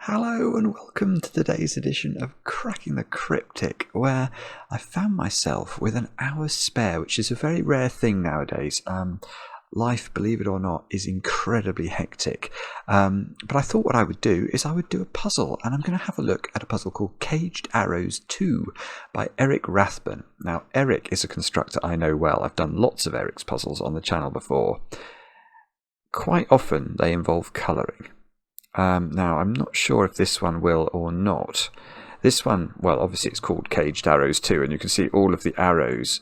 Hello and welcome to today's edition of Cracking the Cryptic, where I found myself with an hour's spare, which is a very rare thing nowadays. Life, believe it or not, is incredibly hectic. But I thought what I would do is I would do a puzzle, and I'm going to have a look at a puzzle called Caged Arrows 2 by Eric Rathbun. Now, Eric is a constructor I know well. I've done lots of Eric's puzzles on the channel before. Quite often they involve colouring. Now, I'm not sure if this one will or not. This one, well, obviously it's called Caged Arrows 2, and you can see all of the arrows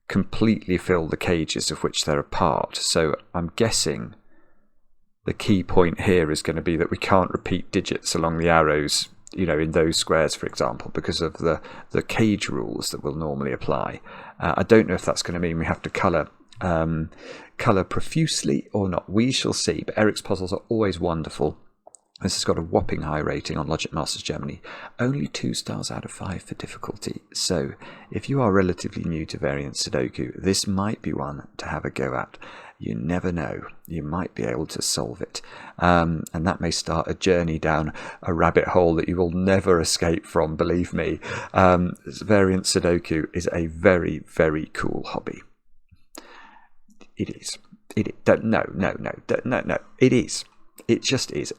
completely fill the cages of which they're a part. So I'm guessing the key point here is going to be that we can't repeat digits along the arrows, you know, in those squares, for example, because of the cage rules that will normally apply. I don't know if that's going to mean we have to colour profusely or not. We shall see, but Eric's puzzles are always wonderful. This has got a whopping high rating on Logic Masters Germany, only 2 stars out of 5 for difficulty. So if you are relatively new to variant Sudoku, this might be one to have a go at. You never know, you might be able to solve it. And that may start a journey down a rabbit hole that you will never escape from, believe me. Variant Sudoku is a very, very cool hobby. It is. No. It is. It just is.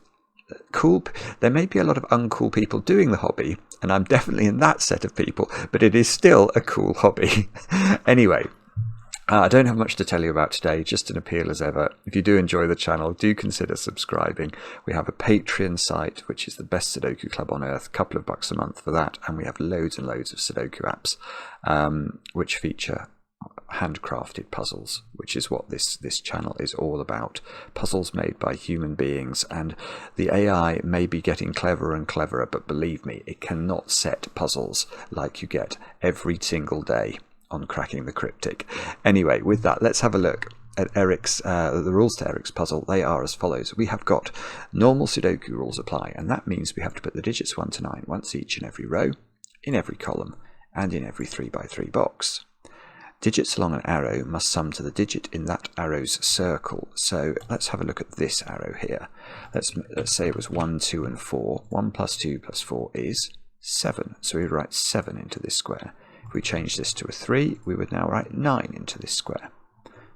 Cool. There may be a lot of uncool people doing the hobby, and I'm definitely in that set of people, but it is still a cool hobby. Anyway, I don't have much to tell you about today, just an appeal as ever. If you do enjoy the channel, do consider subscribing. We have a Patreon site, which is the best Sudoku club on earth, a couple of bucks a month for that, and we have loads and loads of Sudoku apps, which feature handcrafted puzzles, which is what this channel is all about. Puzzles made by human beings, and the AI may be getting cleverer and cleverer, but believe me, it cannot set puzzles like you get every single day on Cracking the Cryptic. Anyway, with that, let's have a look at Eric's the rules to Eric's puzzle. They are as follows. We have got normal Sudoku rules apply, and that means we have to put the digits 1 to 9 once each in every row, in every column, and in every 3x3 box. Digits along an arrow must sum to the digit in that arrow's circle. So let's have a look at this arrow here. Let's say it was 1, 2 and 4. 1 plus 2 plus 4 is 7. So we write 7 into this square. If we change this to a 3, we would now write 9 into this square.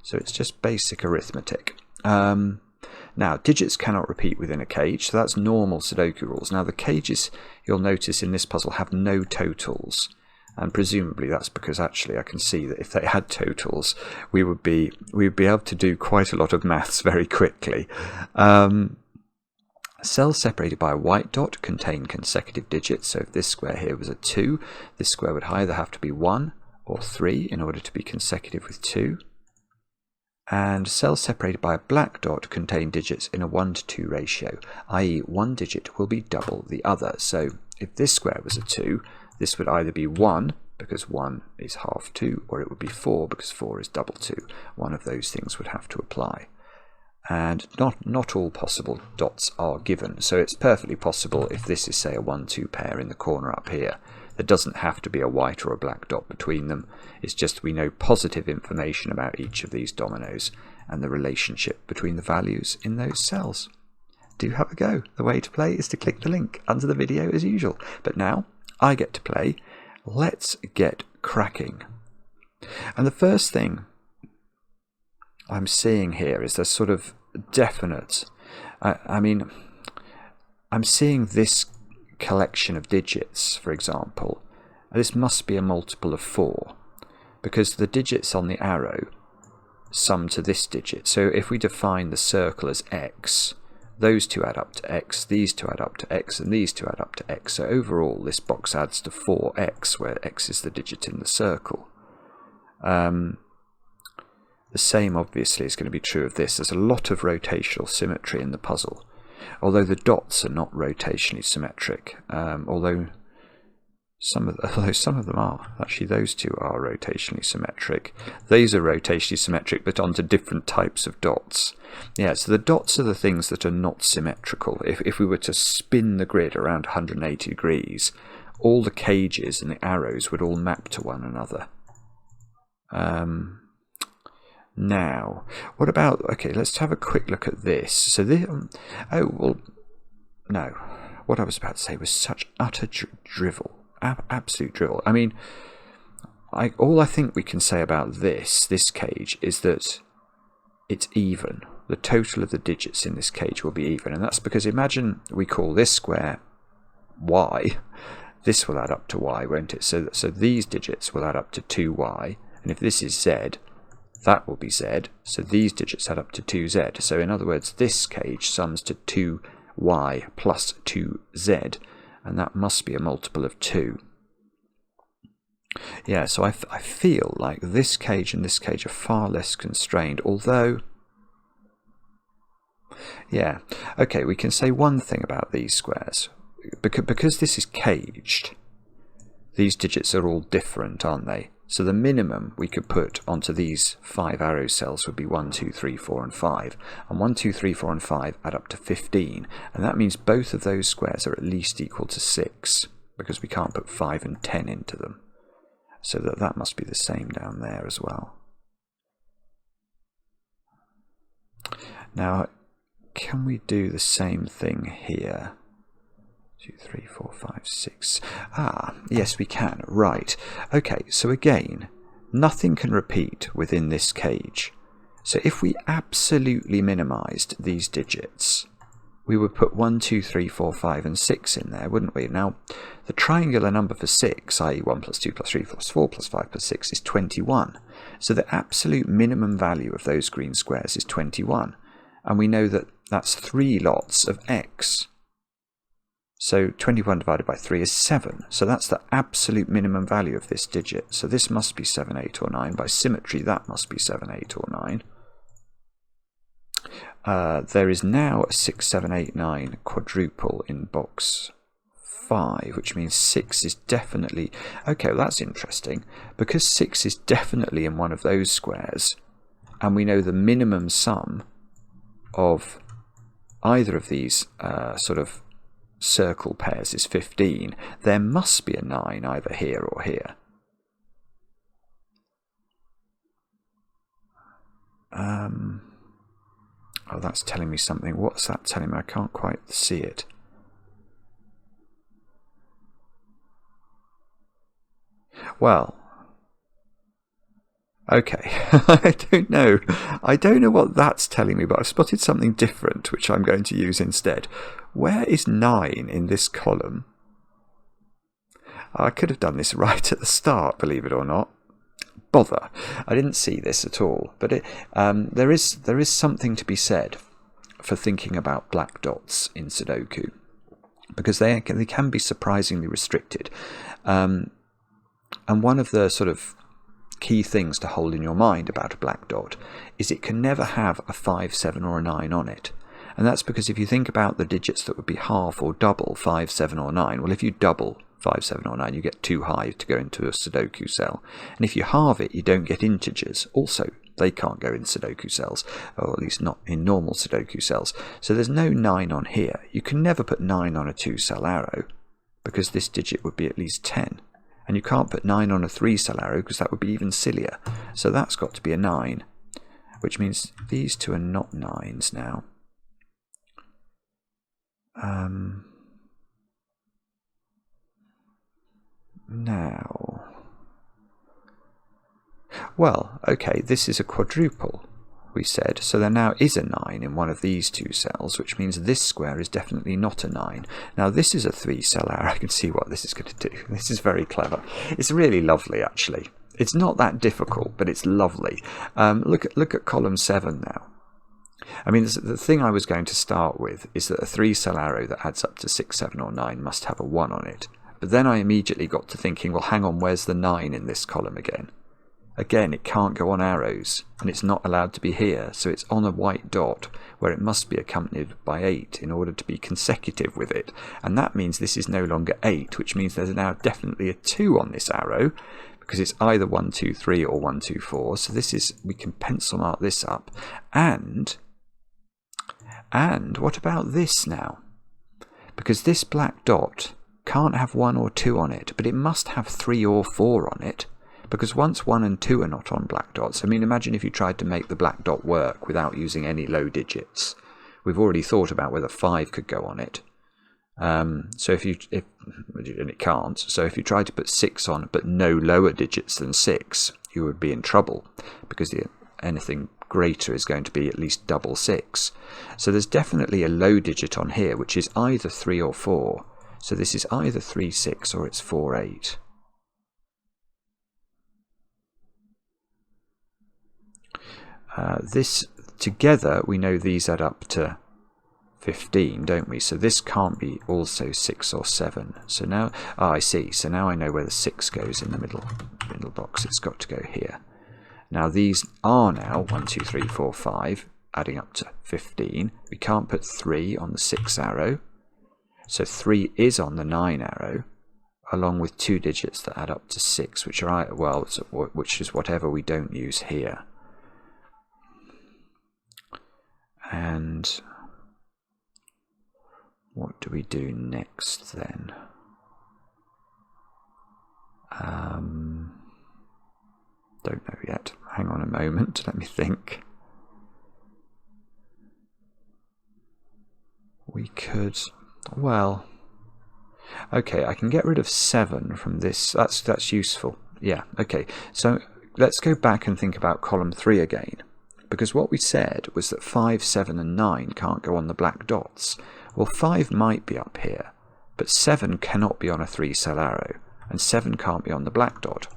So it's just basic arithmetic. Now, digits cannot repeat within a cage, so that's normal Sudoku rules. Now, the cages, you'll notice in this puzzle, have no totals. And presumably that's because actually I can see that if they had totals, we would be able to do quite a lot of maths very quickly. Cells separated by a white dot contain consecutive digits. So if this square here was a 2, this square would either have to be 1 or 3 in order to be consecutive with 2. And cells separated by a black dot contain digits in a 1 to 2 ratio, i.e. one digit will be double the other. So if this square was a 2, this would either be 1, because 1 is half 2, or it would be 4, because 4 is double 2. One of those things would have to apply. And not all possible dots are given, so it's perfectly possible if this is, say, a 1-2 pair in the corner up here. There doesn't have to be a white or a black dot between them. It's just we know positive information about each of these dominoes and the relationship between the values in those cells. Do have a go. The way to play is to click the link under the video as usual. But now I get to play. Let's get cracking. And the first thing I'm seeing here is there's sort of definite, I'm seeing this collection of digits, for example. This must be a multiple of 4, because the digits on the arrow sum to this digit. So if we define the circle as x, those two add up to x, these two add up to x, and these two add up to x. So overall, this box adds to 4x, where x is the digit in the circle. The same, obviously, is going to be true of this. There's a lot of rotational symmetry in the puzzle, although the dots are not rotationally symmetric, although some of them are. Actually, those two are rotationally symmetric. These are rotationally symmetric, but onto different types of dots. Yeah, so the dots are the things that are not symmetrical. If we were to spin the grid around 180 degrees, all the cages and the arrows would all map to one another. Now, what about, okay, let's have a quick look at this. So this, oh, well, no. what I was about to say was such utter drivel, absolute drivel. I mean, all I think we can say about this cage is that it's even. The total of the digits in this cage will be even, and that's because imagine we call this square y. This will add up to y, won't it? So these digits will add up to 2y, and if this is z, that will be z, so these digits add up to 2z. So in other words, this cage sums to 2y plus 2z, and that must be a multiple of 2. Yeah, so I feel like this cage and this cage are far less constrained, although... Yeah, okay, we can say one thing about these squares. Because this is caged, these digits are all different, aren't they? So the minimum we could put onto these 5 arrow cells would be 1, 2, 3, 4 and 5. And 1, 2, 3, 4 and 5 add up to 15. And that means both of those squares are at least equal to 6, because we can't put 5 and 10 into them. So that must be the same down there as well. Now, can we do the same thing here? 2, 3, 4, 5, 6. Ah, yes we can. Right. Okay, so again, nothing can repeat within this cage. So if we absolutely minimized these digits, we would put 1, 2, 3, 4, 5 and 6 in there, wouldn't we? Now, the triangular number for 6, i.e. 1 plus 2 plus 3 plus 4 plus 5 plus 6 is 21. So the absolute minimum value of those green squares is 21. And we know that that's 3 lots of x. So 21 divided by 3 is 7. So that's the absolute minimum value of this digit. So this must be 7, 8 or 9. By symmetry, that must be 7, 8 or 9. There is now a 6, 7, 8, 9 quadruple in box 5, which means 6 is definitely... Okay, well that's interesting. Because 6 is definitely in one of those squares, and we know the minimum sum of either of these sort of circle pairs is 15, there must be a 9 either here or here. Oh, that's telling me something. What's that telling me? I can't quite see it. Well, okay, I don't know. I don't know what that's telling me, but I've spotted something different, which I'm going to use instead. Where is 9 in this column? I could have done this right at the start, believe it or not. Bother. I didn't see this at all. But there is something to be said for thinking about black dots in Sudoku, because they can be surprisingly restricted. And one of the sort of key things to hold in your mind about a black dot is it can never have a 5, 7 or a 9 on it. And that's because if you think about the digits that would be half or double 5, 7 or 9, well, if you double 5, 7 or 9, you get too high to go into a Sudoku cell. And if you halve it, you don't get integers. Also, they can't go in Sudoku cells, or at least not in normal Sudoku cells. So there's no 9 on here. You can never put 9 on a 2-cell arrow, because this digit would be at least 10. And you can't put 9 on a 3-cell arrow, because that would be even sillier. So that's got to be a 9, which means these two are not 9s now. Now, well, okay, this is a quadruple, we said, so there now is a 9 in one of these 2 cells, which means this square is definitely not a 9. Now this is a 3-cell arrow. I can see what this is going to do. This is very clever. It's really lovely, actually. It's not that difficult, but it's lovely. Look at column 7 now. I mean, the thing I was going to start with is that a 3-cell arrow that adds up to 6, 7 or 9 must have a 1 on it. But then I immediately got to thinking, well, hang on, where's the 9 in this column again? Again, it can't go on arrows, and it's not allowed to be here, so it's on a white dot, where it must be accompanied by 8 in order to be consecutive with it. And that means this is no longer 8, which means there's now definitely a 2 on this arrow, because it's either 1, 2, 3 or 1, 2, 4. So this is, we can pencil mark this up. And what about this now? Because this black dot can't have 1 or 2 on it, but it must have 3 or 4 on it. Because once 1 and 2 are not on black dots, I mean, imagine if you tried to make the black dot work without using any low digits. We've already thought about whether 5 could go on it. So and it can't. So if you try to put 6 on, but no lower digits than 6, you would be in trouble, because anything greater is going to be at least double 6. So there's definitely a low digit on here, which is either 3 or 4. So this is either 3, 6, or it's 4, 8. This together, we know these add up to 15, don't we? So this can't be also 6 or 7. So now, I see. So now I know where the 6 goes in the middle box. It's got to go here. Now these are now 1, 2, 3, 4, 5, adding up to 15. We can't put 3 on the 6 arrow. So 3 is on the 9 arrow, along with 2 digits that add up to 6, which are, well, which is whatever we don't use here. And what do we do next then? Don't know yet. Hang on a moment, let me think. We could, well, okay, I can get rid of 7 from this. That's useful. Yeah, okay. So let's go back and think about column 3 again. Because what we said was that 5, 7 and 9 can't go on the black dots. Well, 5 might be up here, but 7 cannot be on a 3-cell arrow, and 7 can't be on the black dot.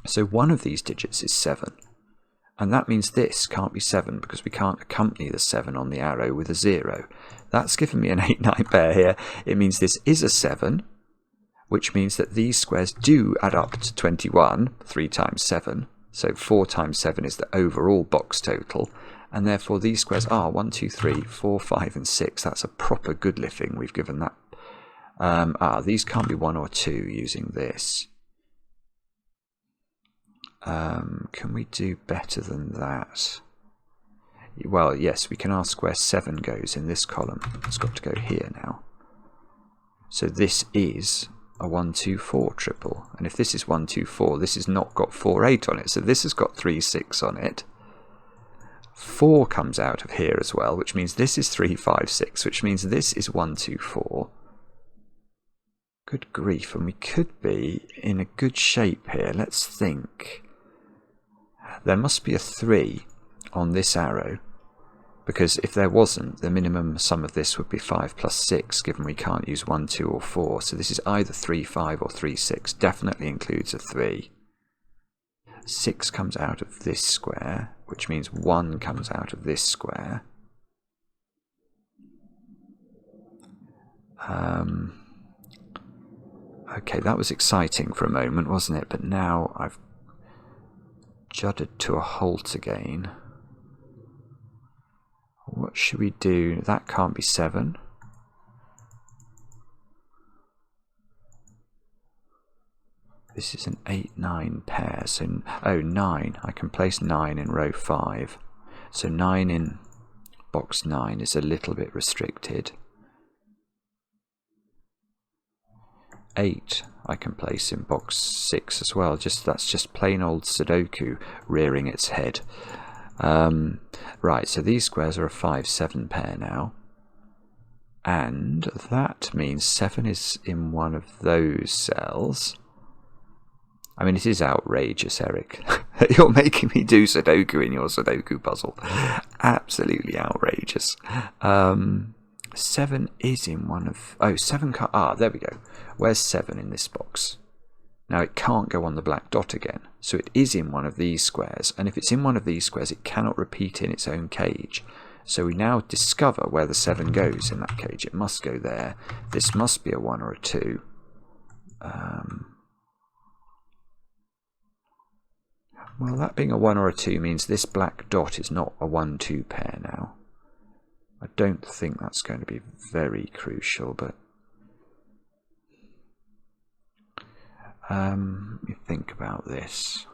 So one of these digits is 7, and that means this can't be 7 because we can't accompany the 7 on the arrow with a 0. That's given me an 8-9 pair here. It means this is a 7, which means that these squares do add up to 21, 3 times 7. So 4 times 7 is the overall box total, and therefore these squares are 1, 2, 3, 4, 5 and 6. That's a proper good living we've given that. These can't be 1 or 2 using this. Can we do better than that? Well, yes, we can ask where 7 goes in this column. It's got to go here now. So this is a 1, 2, 4 triple. And if this is 1, 2, 4, this has not got 4, 8 on it. So this has got 3, 6 on it. 4 comes out of here as well, which means this is 3, 5, 6, which means this is 1, 2, 4. Good grief, and we could be in a good shape here. Let's think. There must be a 3 on this arrow, because if there wasn't, the minimum sum of this would be 5 plus 6, given we can't use 1, 2 or 4. So this is either 3, 5 or 3, 6. Definitely includes a 3. 6 comes out of this square, which means 1 comes out of this square. Okay, that was exciting for a moment, wasn't it? But now I've juddered to a halt again. What should we do? That can't be 7. This is an 8-9 pair. So, oh, 9. I can place 9 in row 5. So 9 in box 9 is a little bit restricted. 8 I can place in box 6 as well. That's just plain old Sudoku rearing its head. Right, so these squares are a 5-7 pair now. And that means 7 is in one of those cells. I mean, it is outrageous, Eric. You're making me do Sudoku in your Sudoku puzzle. Absolutely outrageous. 7 is in one of... Oh, 7 can't... Ah, there we go. Where's 7 in this box? Now, it can't go on the black dot again. So it is in one of these squares. And if it's in one of these squares, it cannot repeat in its own cage. So we now discover where the 7 goes in that cage. It must go there. This must be a 1 or a 2. Well, that being a 1 or a 2 means this black dot is not a 1-2 pair now. I don't think that's going to be very crucial, but let me think about this.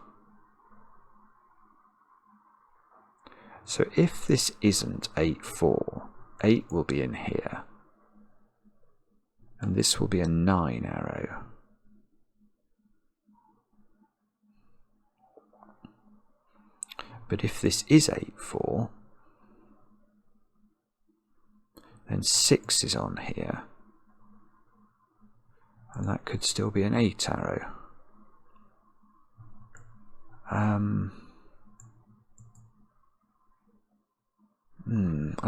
So if this isn't 8-4, 8 will be in here, and this will be a 9 arrow. But if this is 8-4, then 6 is on here, And that could still be an 8 arrow. I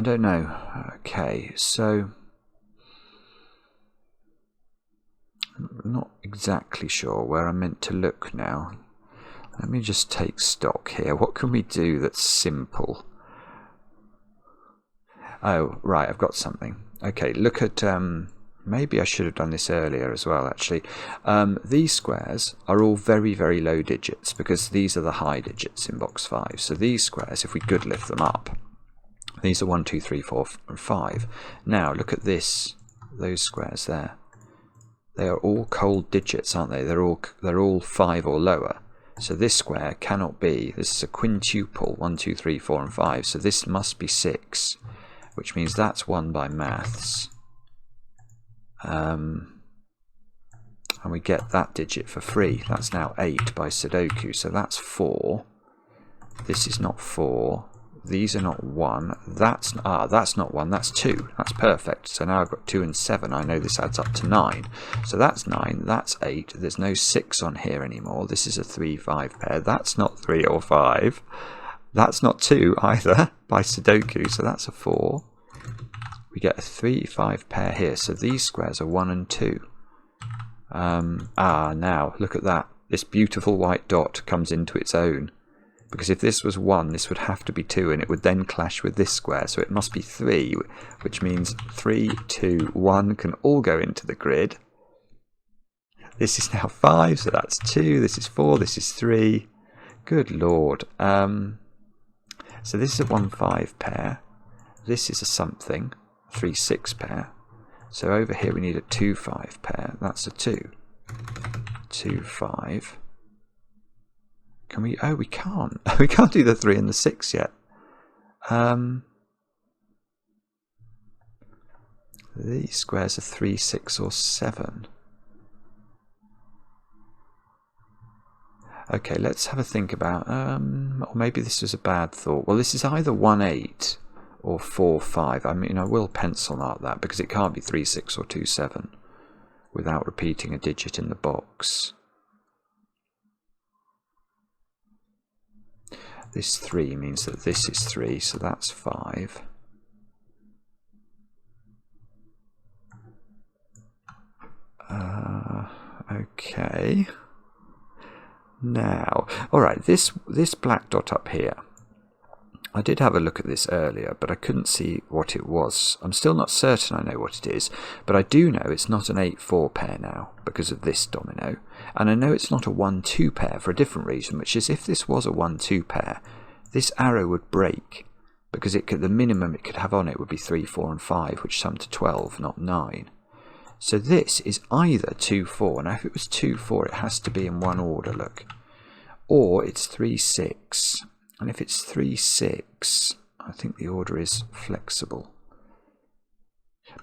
don't know. Okay, so I'm not exactly sure where I'm meant to look now. Let me just take stock here. What can we do that's simple? Oh, right, I've got something. Okay, look at... maybe I should have done this earlier as well, actually. These squares are all very, very low digits because these are the high digits in box 5. So these squares, if we good lift them up, these are 1, 2, 3, 4, and 5. Now, look at this, those squares there. They are all cold digits, aren't they? They're all 5 or lower. So this square cannot be, this is a quintuple, 1, 2, 3, 4, and 5. So this must be 6, which means that's won by maths. And we get that digit for free. That's now 8 by Sudoku. So that's 4. This is not 4. These are not 1. That's not 1. That's 2. That's perfect. So now I've got 2 and 7. I know this adds up to 9. So that's 9. That's 8. There's no 6 on here anymore. This is a 3, 5 pair. That's not 3 or 5. That's not 2 either by Sudoku. So that's a 4. We get a 3, 5 pair here. So these squares are 1 and 2. Now look at that. This beautiful white dot comes into its own. Because if this was 1, this would have to be 2, and it would then clash with this square. So it must be 3, which means 3, 2, 1 can all go into the grid. This is now 5, so that's 2. This is 4, this is 3. Good lord. So this is a 1, 5 pair. This is a something, 3, 6 pair. So over here we need a 2, 5 pair. That's a 2. 2, 5. Can we? Oh, we can't. We can't do the 3 and the 6 yet. These squares are 3, 6, or 7. Okay, let's have a think about... or maybe this was a bad thought. Well, this is either 1, 8 or 4, 5. I mean, I will pencil mark that because it can't be 3, 6 or 2, 7 without repeating a digit in the box. This 3 means that this is 3, so that's 5. Okay. Now, alright, this black dot up here. I did have a look at this earlier, but I couldn't see what it was. I'm still not certain I know what it is, but I do know it's not an 8-4 pair now because of this domino. And I know it's not a 1-2 pair for a different reason, which is if this was a 1-2 pair, this arrow would break because the minimum it could have on it would be 3, 4, and 5, which sum to 12, not 9. So this is either 2, 4. Now if it was 2, 4, it has to be in one order, look. Or it's 3, 6. And if it's 3, 6, I think the order is flexible.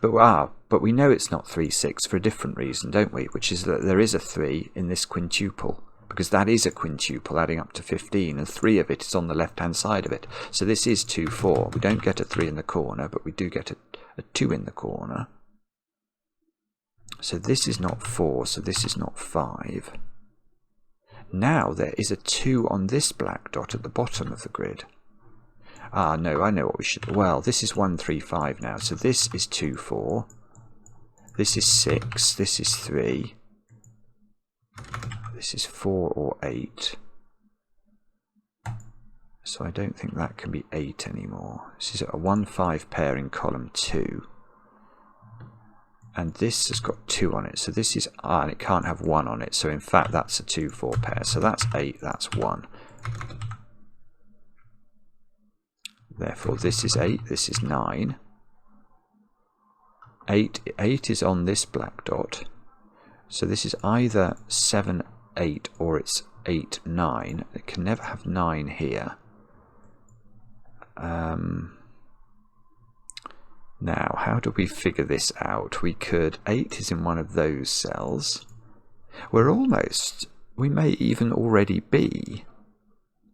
But we know it's not 3, 6 for a different reason, don't we? Which is that there is a 3 in this quintuple. Because that is a quintuple adding up to 15, and 3 of it is on the left-hand side of it. So this is 2, 4. We don't get a 3 in the corner, but we do get a 2 in the corner. So this is not 4, so this is not 5. Now there is a 2 on this black dot at the bottom of the grid. No, I know what we should... Well, this is 1, 3, 5 now. So this is 2, 4. This is 6. This is 3. This is 4 or 8. So I don't think that can be 8 anymore. This is a 1, 5 pair in column 2. And this has got 2 on it, so this is and it can't have 1 on it, so in fact that's a 2, 4 pair, so that's 8, that's 1. Therefore this is 8, this is 9. 8 is on this black dot, so this is either 7, 8, or it's 8, 9. It can never have 9 here. Now, how do we figure this out? We could... 8 is in one of those cells. We may even already be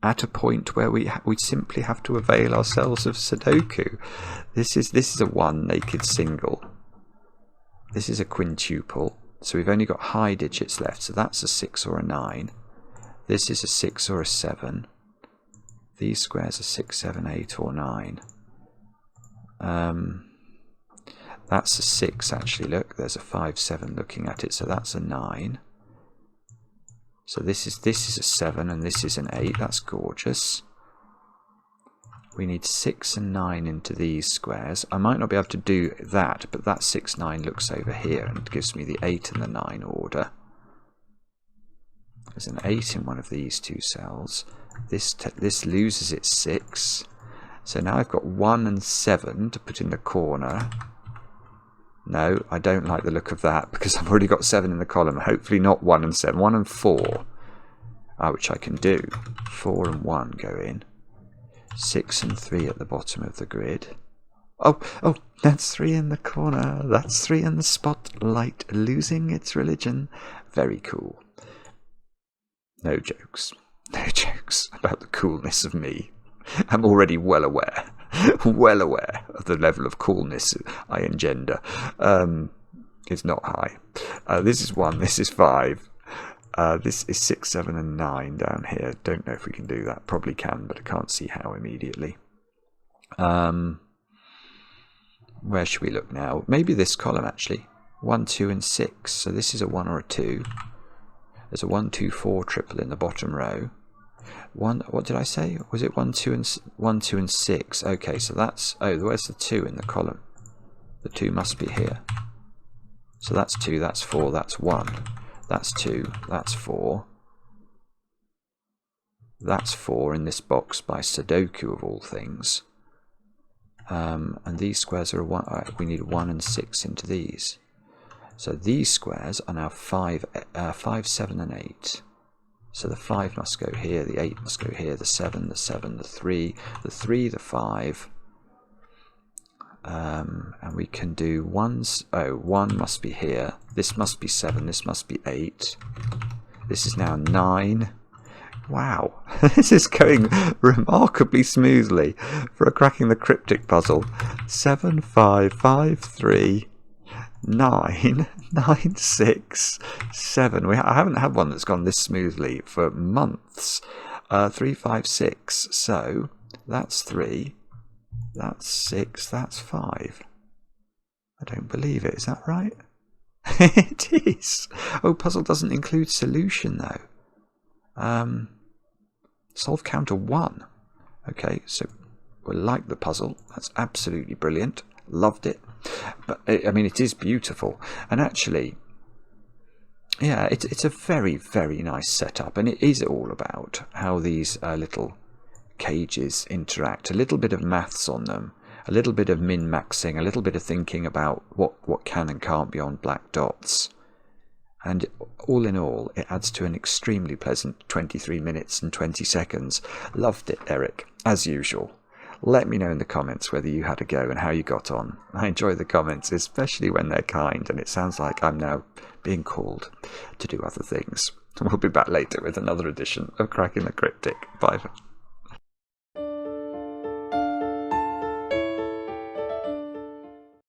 at a point where we simply have to avail ourselves of Sudoku. This is a 1 naked single. This is a quintuple. So we've only got high digits left. So that's a 6 or a 9. This is a 6 or a 7. These squares are 6, 7, 8 or 9. That's a 6 actually. Look, there's a 5, 7 looking at it. So that's a 9. So this is a 7 and this is an 8. That's gorgeous. We need 6 and 9 into these squares. I might not be able to do that, but that 6, 9 looks over here and gives me the 8 and the 9 order. There's an 8 in one of these two cells. This loses its 6. So now I've got 1 and 7 to put in the corner. No, I don't like the look of that because I've already got 7 in the column. Hopefully not 1 and 7. 1 and 4, which I can do. 4 and 1 go in. 6 and 3 at the bottom of the grid. Oh, that's 3 in the corner. That's 3 in the spotlight, losing its religion. Very cool. No jokes. No jokes about the coolness of me. I'm already well aware of the level of coolness I engender. It's not high. This is 1, this is 5. This is 6, 7 and 9 down here. Don't know if we can do that. Probably can, but I can't see how immediately. Where should we look now? Maybe this column actually. 1, 2 and 6. So this is a 1 or a 2. There's a 1, 2, 4 triple in the bottom row. What did I say? Was it 1, 2 and 6? Okay, so that's... Oh, where's the 2 in the column? The 2 must be here. So that's 2, that's 4, that's 1. That's 2, that's 4. That's 4 in this box by Sudoku of all things. And these squares are 1. We need 1 and 6 into these. So these squares are now 5, 7 and 8. So the 5 must go here, the 8 must go here, the 7, the 3, the 3, the 5. And we can do 1's. Oh, 1 must be here. This must be 7, this must be 8. This is now 9. Wow, this is going remarkably smoothly for a cracking the cryptic puzzle. 7, 5, 5, 3, 9, 9, 6, 7. I haven't had one that's gone this smoothly for months. 3, 5, 6. So that's 3. That's 6. That's 5. I don't believe it. Is that right? It is. Oh, puzzle doesn't include solution though. Solve counter 1. Okay, so we like the puzzle. That's absolutely brilliant. Loved it. But I mean, it is beautiful, and actually, yeah, it's a very, very nice setup, and it is all about how these little cages interact. A little bit of maths on them, a little bit of min-maxing, a little bit of thinking about what can and can't be on black dots. And all in all, it adds to an extremely pleasant 23 minutes and 20 seconds. Loved it, Eric, as usual. Let me know in the comments whether you had a go and how you got on. I enjoy the comments, especially when they're kind, and it sounds like I'm now being called to do other things. We'll be back later with another edition of Cracking the Cryptic. Bye.